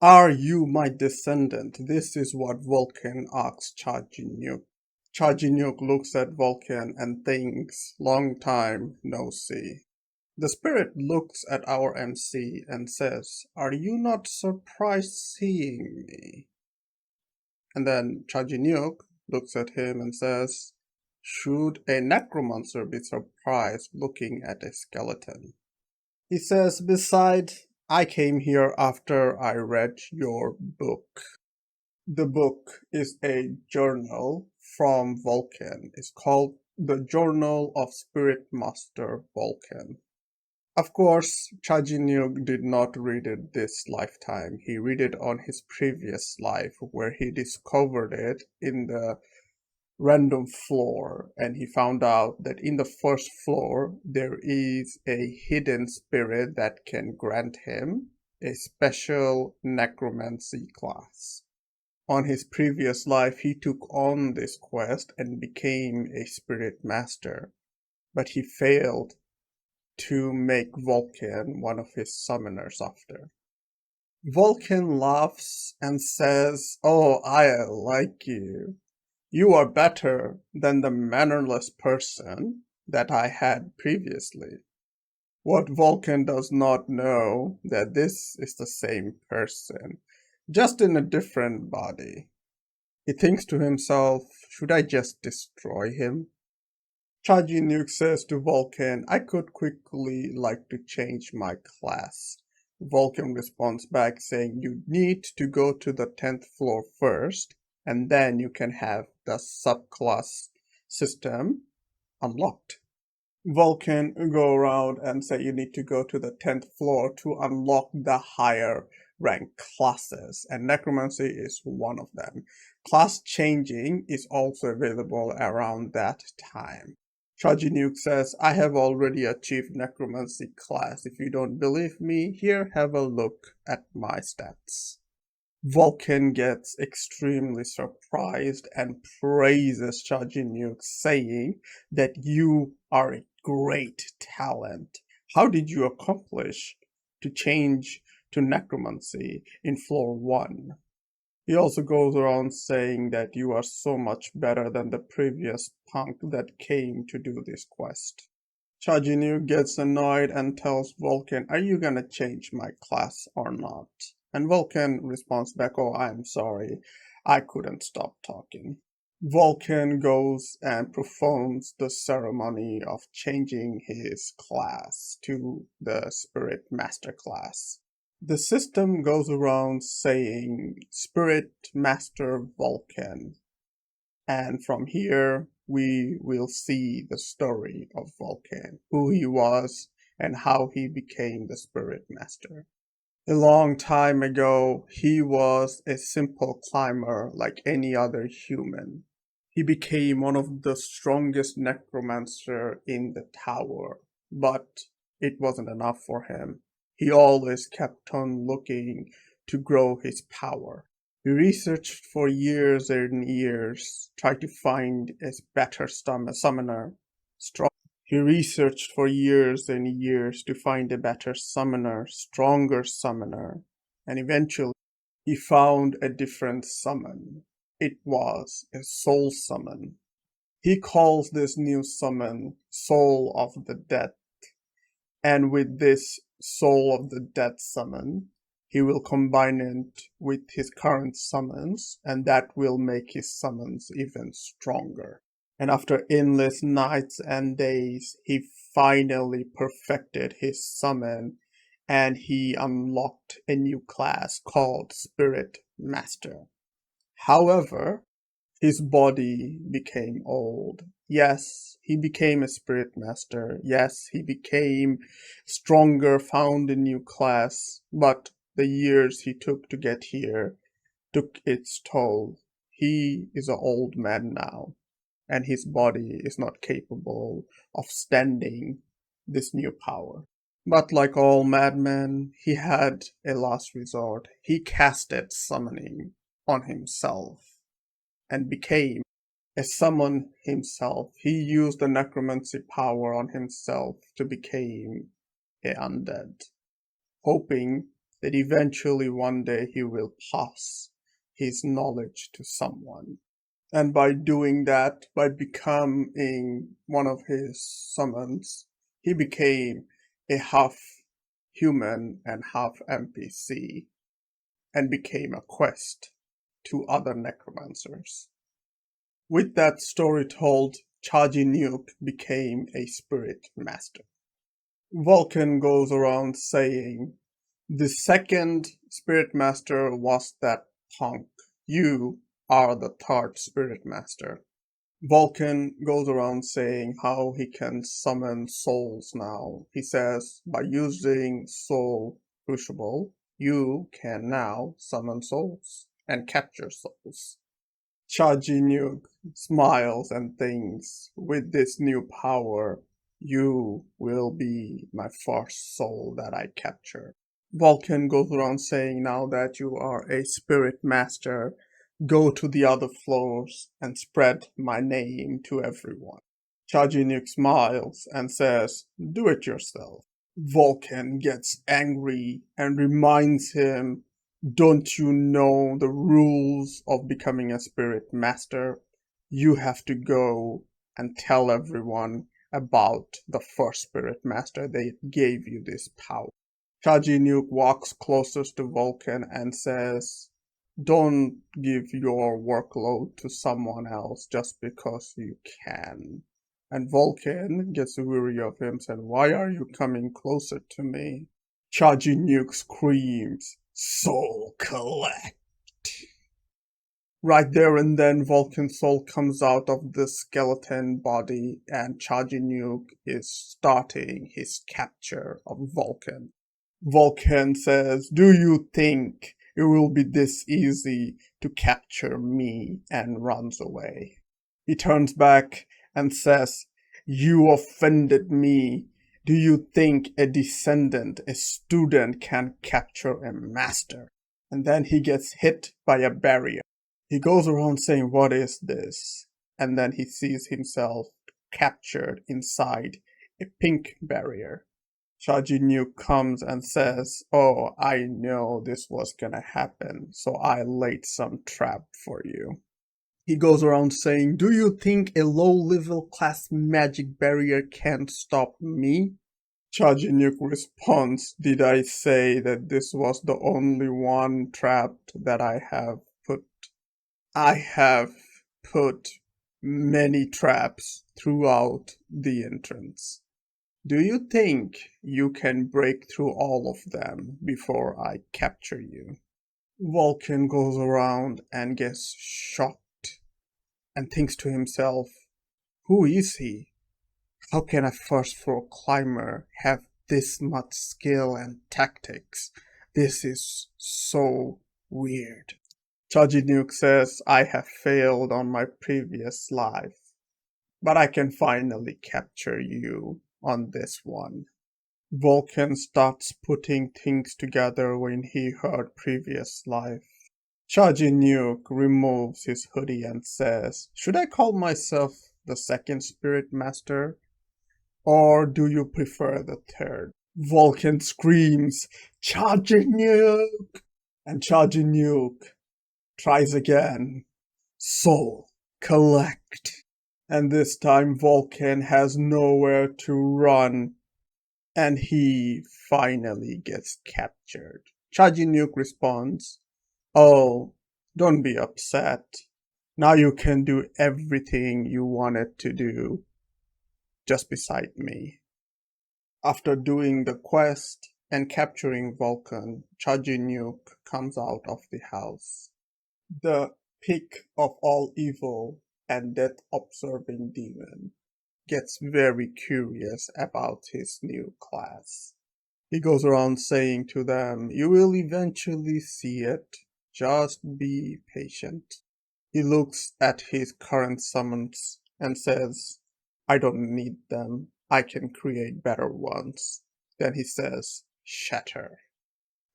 Are you my descendant? This is what Vulcan asks Chajinuk. Chajinuk looks at Vulcan and thinks, long time no see. The spirit looks at our MC and says, are you not surprised seeing me? And then Chajinuk looks at him and says, should a necromancer be surprised looking at a skeleton? He says, besides, I came here after I read your book. The book is a journal from Vulcan. It's called The Journal of Spirit Master Vulcan. Of course, Chajinyug did not read it this lifetime. He read it on his previous life where he discovered it in the random floor, and he found out that in the first floor there is a hidden spirit that can grant him a special necromancy class. On his previous life, he took on this quest and became a spirit master, but he failed to make Vulcan one of his summoners after. Vulcan laughs and says, oh, I like you. You are better than the mannerless person that I had previously. What Vulcan does not know that this is the same person, just in a different body. He thinks to himself, should I just destroy him? Chaji Nuke says to Vulcan, I could quickly like to change my class. Vulcan responds back saying you need to go to the 10th floor first, and then you can have the subclass system unlocked. Vulcan go around and say you need to go to the 10th floor to unlock the higher rank classes, and necromancy is one of them. Class changing is also available around that time. Chajinuke says, I have already achieved necromancy class. If you don't believe me, here have a look at my stats. Vulcan gets extremely surprised and praises Chajinuke, saying that you are a great talent. How did you accomplish to change to necromancy in floor 1? He also goes around saying that you are so much better than the previous punk that came to do this quest. Chajinu gets annoyed and tells Vulcan, are you gonna change my class or not? And Vulcan responds back, oh, I'm sorry, I couldn't stop talking. Vulcan goes and performs the ceremony of changing his class to the Spirit Master class. The system goes around saying Spirit Master Vulcan, and from here we will see the story of Vulcan, who he was and how he became the Spirit Master. A long time ago, he was a simple climber like any other human. He became one of the strongest necromancer in the tower, but it wasn't enough for him. He always kept on looking to grow his power. He researched for years and years, tried to find a better summoner, strong. He researched for years and years to find a better summoner, stronger summoner, and eventually he found a different summon. It was a soul summon. He calls this new summon Soul of the Dead, and with this Soul of the Dead summon, he will combine it with his current summons, and that will make his summons even stronger. And after endless nights and days, he finally perfected his summon, and he unlocked a new class called Spirit Master. However, his body became old. Yes, he became a spirit master. Yes, he became stronger, found a new class, but the years he took to get here took its toll. He is an old man now, and his body is not capable of standing this new power. But like all madmen, he had a last resort. He casted summoning on himself and became a summon himself. He used the necromancy power on himself to become a undead, hoping that eventually one day he will pass his knowledge to someone. And by doing that, by becoming one of his summons, he became a half human and half NPC and became a quest to other necromancers. With that story told, Chaji Nuke became a spirit master. Vulcan goes around saying, the second spirit master was that punk. You are the third spirit master. Vulcan goes around saying how he can summon souls now. He says, by using Soul Crucible, you can now summon souls and capture souls. Chaji Nuke smiles and thinks, with this new power, you will be my first soul that I capture. Vulcan goes around saying, now that you are a spirit master, go to the other floors and spread my name to everyone. Chaji Nuke smiles and says, do it yourself. Vulcan gets angry and reminds him, don't you know the rules of becoming a spirit master? You have to go and tell everyone about the first spirit master that gave you this power. Chaji Nuke walks closest to Vulcan and says, don't give your workload to someone else just because you can. And Vulcan gets weary of him, said, why are you coming closer to me? Chaji Nuke screams, soul collect. Right there and then, Vulcan's soul comes out of the skeleton body and Chaji Nuke is starting his capture of Vulcan. Vulcan says, do you think it will be this easy to capture me? And runs away. He turns back and says, you offended me. Do you think a descendant, a student, can capture a master? And then he gets hit by a barrier. He goes around saying, what is this? And then he sees himself captured inside a pink barrier. Chaji Nuke comes and says, oh, I know this was gonna happen, so I laid some trap for you. He goes around saying, do you think a low-level class magic barrier can stop me? Chaji Nuke responds, did I say that this was the only one trap that I have put? I have put many traps throughout the entrance. Do you think you can break through all of them before I capture you? Vulcan goes around and gets shocked and thinks to himself, who is he? How can a first floor climber have this much skill and tactics? This is so weird. Chaji Nuke says, I have failed on my previous life, but I can finally capture you on this one. Vulcan starts putting things together when he heard previous life. Chaji Nuke removes his hoodie and says, should I call myself the second spirit master? Or do you prefer the third? Vulcan screams, Chaji Nuke! And Chaji Nuke tries again. Soul collect. And this time Vulcan has nowhere to run. And he finally gets captured. Chaji Nuke responds, oh, don't be upset. Now you can do everything you wanted to do just beside me. After doing the quest and capturing Vulcan, Chaji Nuke comes out of the house. The peak of all evil and death-observing demon gets very curious about his new class. He goes around saying to them, you will eventually see it, just be patient. He looks at his current summons and says, I don't need them, I can create better ones. Then he says, shatter.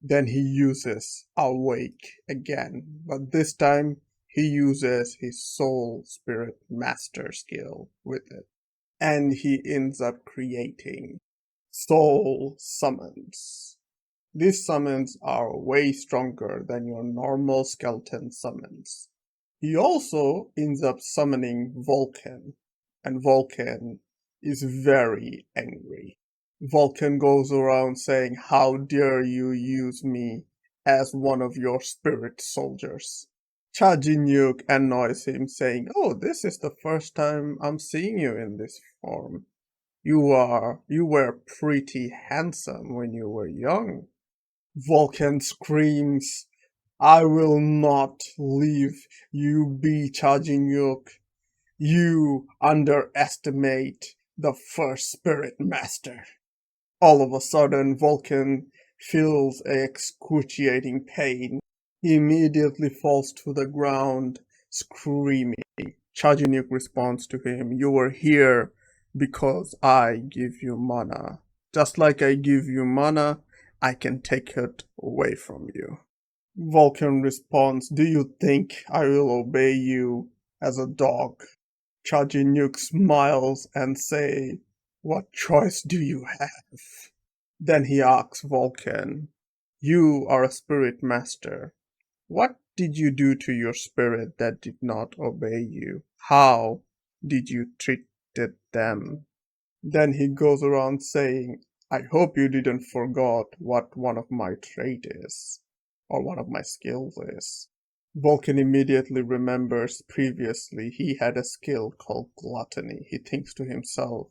Then he uses awake again, but this time he uses his soul spirit master skill with it. And he ends up creating soul summons. These summons are way stronger than your normal skeleton summons. He also ends up summoning Vulcan, and Vulcan is very angry. Vulcan goes around saying, "How dare you use me as one of your spirit soldiers?" Cha Jin-yuk annoys him, saying, "Oh, this is the first time I'm seeing you in this form. You were pretty handsome when you were young." Vulcan screams, "I will not leave you be, Cha Jin-yuk. You underestimate the first spirit master." All of a sudden, Vulcan feels excruciating pain. He immediately falls to the ground, screaming. Cha Jin-yuk responds to him, "You were here because I give you mana. Just like I give you mana, I can take it away from you." Vulcan responds, "Do you think I will obey you as a dog?" Cha Jin-yuk smiles and say, "What choice do you have?" Then he asks Vulcan, "You are a spirit master. What did you do to your spirit that did not obey you? How did you treat them?" Then he goes around saying, "I hope you didn't forget what one of my trait is, or one of my skills is." Vulcan immediately remembers previously he had a skill called gluttony. He thinks to himself,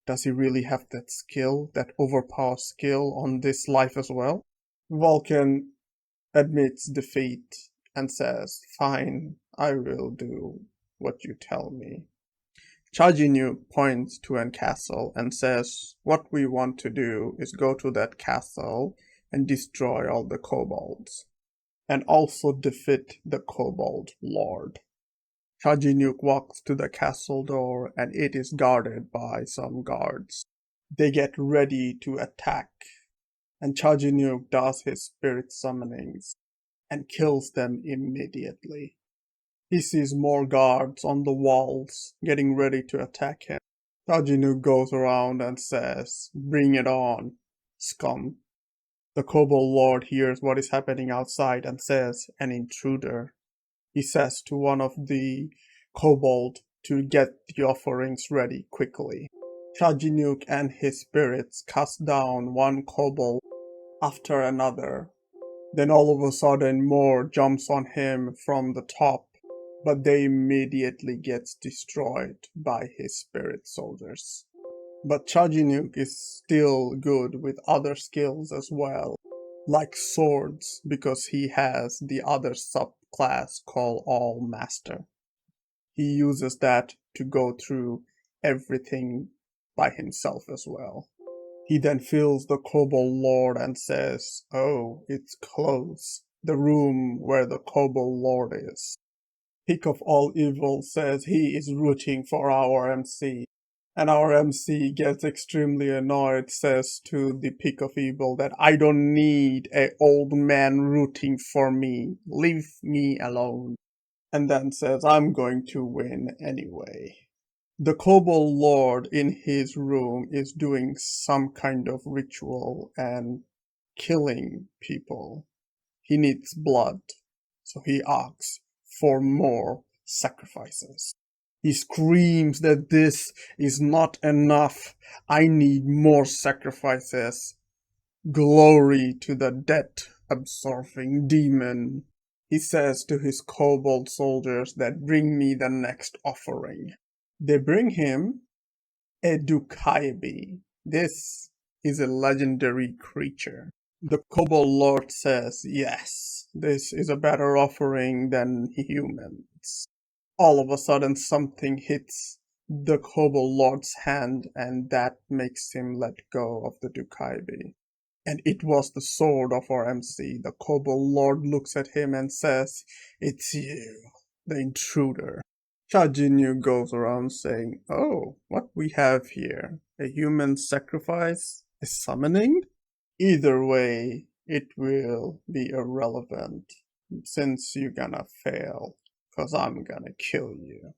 does he really have that skill, that overpower skill on this life as well? Vulcan admits defeat and says, "Fine, I will do what you tell me." Cha Jin-yuk points to a castle and says, "What we want to do is go to that castle and destroy all the kobolds, and also defeat the kobold lord." Cha Jin-yuk walks to the castle door and it is guarded by some guards. They get ready to attack, and Cha Jin-yuk does his spirit summonings and kills them immediately. He sees more guards on the walls getting ready to attack him. Cha Jin-yuk goes around and says, "Bring it on, scum." The kobold lord hears what is happening outside and says, "An intruder." He says to one of the kobold to get the offerings ready quickly. Cha Jin-yuk and his spirits cast down one kobold after another. Then all of a sudden more jumps on him from the top, but they immediately gets destroyed by his spirit soldiers. But Cha Jin-yuk is still good with other skills as well, like swords, because he has the other subclass called All Master. He uses that to go through everything by himself as well. He then feels the kobold lord and says, "Oh, it's close. The room where the kobold lord is." Pick of All Evil says he is rooting for our MC. And our MC gets extremely annoyed, says to the Pick of Evil that, "I don't need an old man rooting for me. Leave me alone." And then says, "I'm going to win anyway." The Kobold Lord in his room is doing some kind of ritual and killing people. He needs blood, so he asks for more sacrifices. He screams that this is not enough. "I need more sacrifices. Glory to the death-absorbing demon." He says to his kobold soldiers that, "Bring me the next offering." They bring him a Dukaibi. This is a legendary creature. The kobold lord says, "Yes, this is a better offering than humans." All of a sudden something hits the kobold lord's hand and that makes him let go of the Dukaibi. And it was the sword of our MC. The kobold lord looks at him and says, "It's you, the intruder." Cha Jin-yu goes around saying, "Oh, what we have here? A human sacrifice? A summoning?" Either way, it will be irrelevant since you're gonna fail, cause I'm gonna kill you.